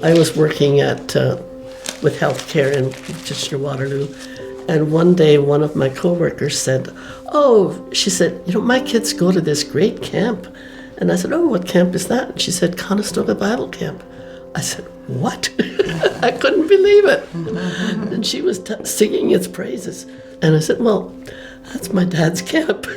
I was working at with healthcare in Kitchener-Waterloo, and one day one of my coworkers said, she said, my kids go to this great camp. And I said, what camp is that? And she said, Conestoga Bible Camp. I said, what? I couldn't believe it. And she was singing its praises. And I said, well, that's my dad's camp.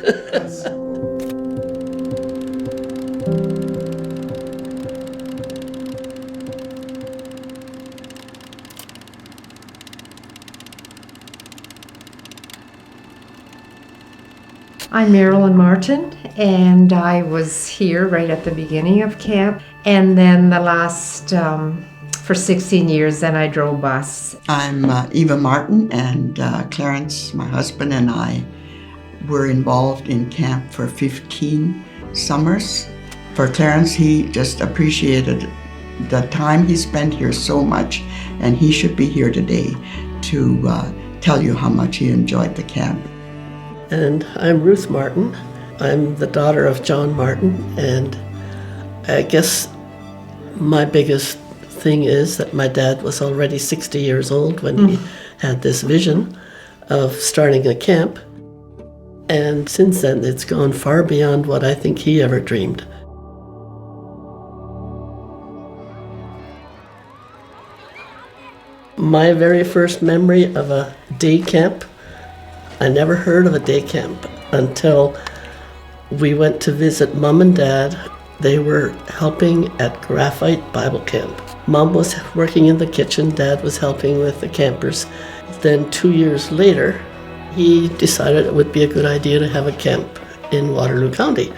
I'm Marilyn Martin, and I was here right at the beginning of camp, and then the last, for 16 years, then I drove bus. I'm Eva Martin, and Clarence, my husband, and I were involved in camp for 15 summers. For Clarence, he just appreciated the time he spent here so much, and he should be here today to tell you how much he enjoyed the camp. And I'm Ruth Martin. I'm the daughter of John Martin, and I guess my biggest thing is that my dad was already 60 years old when he had this vision of starting a camp. And since then, it's gone far beyond what I think he ever dreamed. My very first memory of a day camp, I never heard of a day camp until we went to visit Mom and Dad. They were helping at Graphite Bible Camp. Mom was working in the kitchen, Dad was helping with the campers. Then 2 years later, he decided it would be a good idea to have a camp in Waterloo County.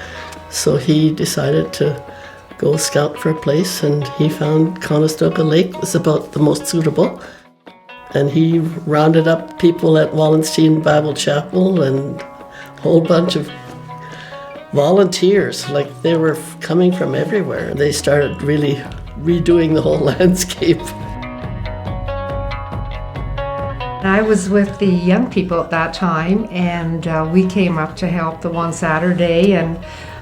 So he decided to go scout for a place, and he found Conestoga Lake was about the most suitable. And he rounded up people at Wallenstein Bible Chapel and a whole bunch of volunteers, like they were coming from everywhere. They started really redoing the whole landscape. I was with the young people at that time, and we came up to help the one Saturday, and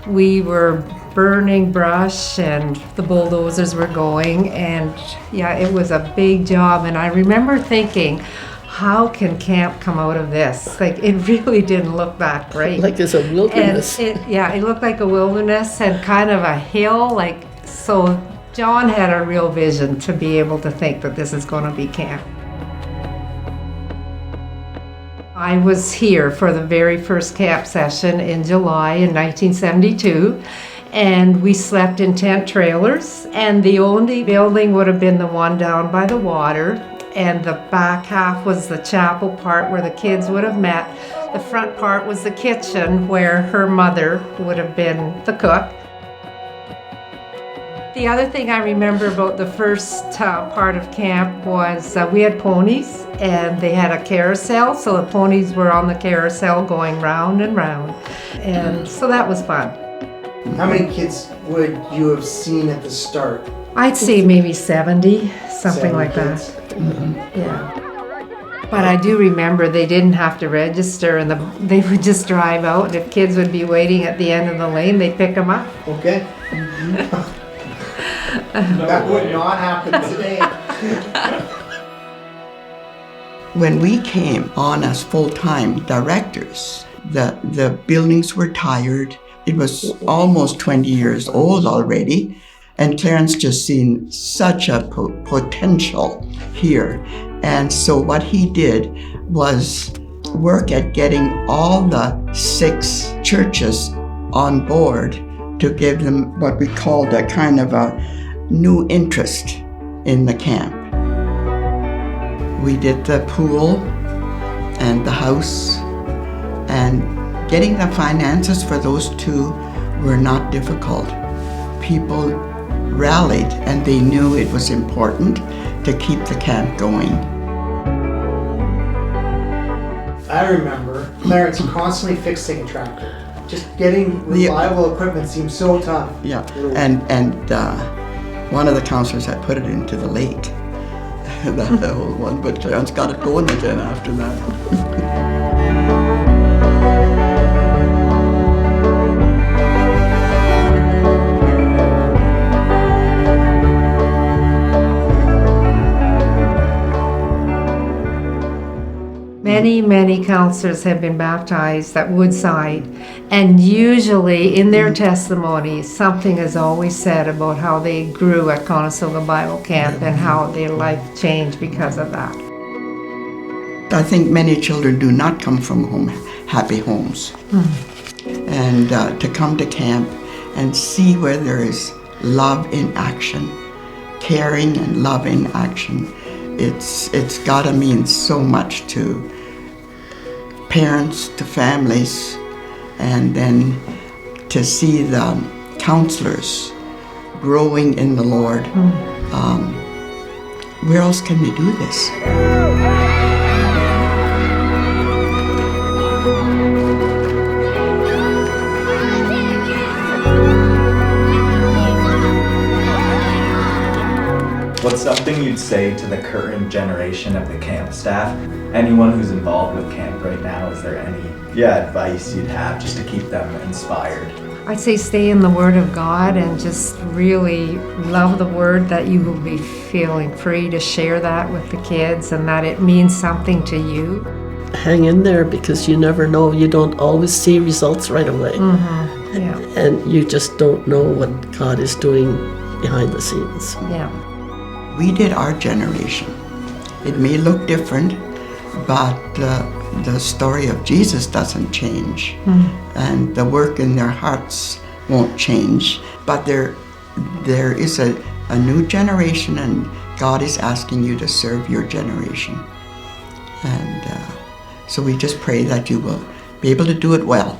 we were burning brush and the bulldozers were going, and yeah, it was a big job. And I remember thinking, how can camp come out of this? Like, it really didn't look that great. Like it's a wilderness. And it looked like a wilderness and kind of a hill. So John had a real vision to be able to think that this is going to be camp. I was here for the very first camp session in July in 1972, and we slept in tent trailers, and the only building would have been the one down by the water, and the back half was the chapel part where the kids would have met. The front part was the kitchen where her mother would have been the cook. The other thing I remember about the first part of camp was we had ponies, and they had a carousel, so the ponies were on the carousel going round and round, and so that was fun. How many kids would you have seen at the start? I'd say maybe 70, something 70 like kids. that. Yeah. But I do remember they didn't have to register, and they would just drive out, and if kids would be waiting at the end of the lane, they'd pick them up. Okay. That would not happen today. When we came on as full-time directors, the buildings were tired. It was almost 20 years old already, and Clarence just seen such a potential here. And so what he did was work at getting all the 6 churches on board to give them what we called a kind of a new interest in the camp. We did the pool and the house, and getting the finances for those 2 were not difficult. People rallied, and they knew it was important to keep the camp going. I remember Clarence constantly fixing a tractor. Just getting reliable equipment seems so tough. Yeah, and one of the counselors had put it into the lake, that old one, but Clarence got it going again after that. Many counselors have been baptized at Woodside, and usually in their testimonies, something is always said about how they grew at Conestoga Bible Camp and how their life changed because of that. I think many children do not come from happy homes. And to come to camp and see where there is love in action, caring and love in action, it's gotta mean so much to parents, to families, and then to see the counselors growing in the Lord. Where else can we do this? What's something you'd say to the current generation of the camp staff? Anyone who's involved with camp right now, is there any advice you'd have just to keep them inspired? I'd say stay in the Word of God and just really love the Word, that you will be feeling free to share that with the kids and that it means something to you. Hang in there, because you never know. You don't always see results right away. Yeah. And you just don't know what God is doing behind the scenes. Yeah. We did our generation. It may look different, but the story of Jesus doesn't change, and the work in their hearts won't change. But there is a new generation, and God is asking you to serve your generation. And so we just pray that you will be able to do it well.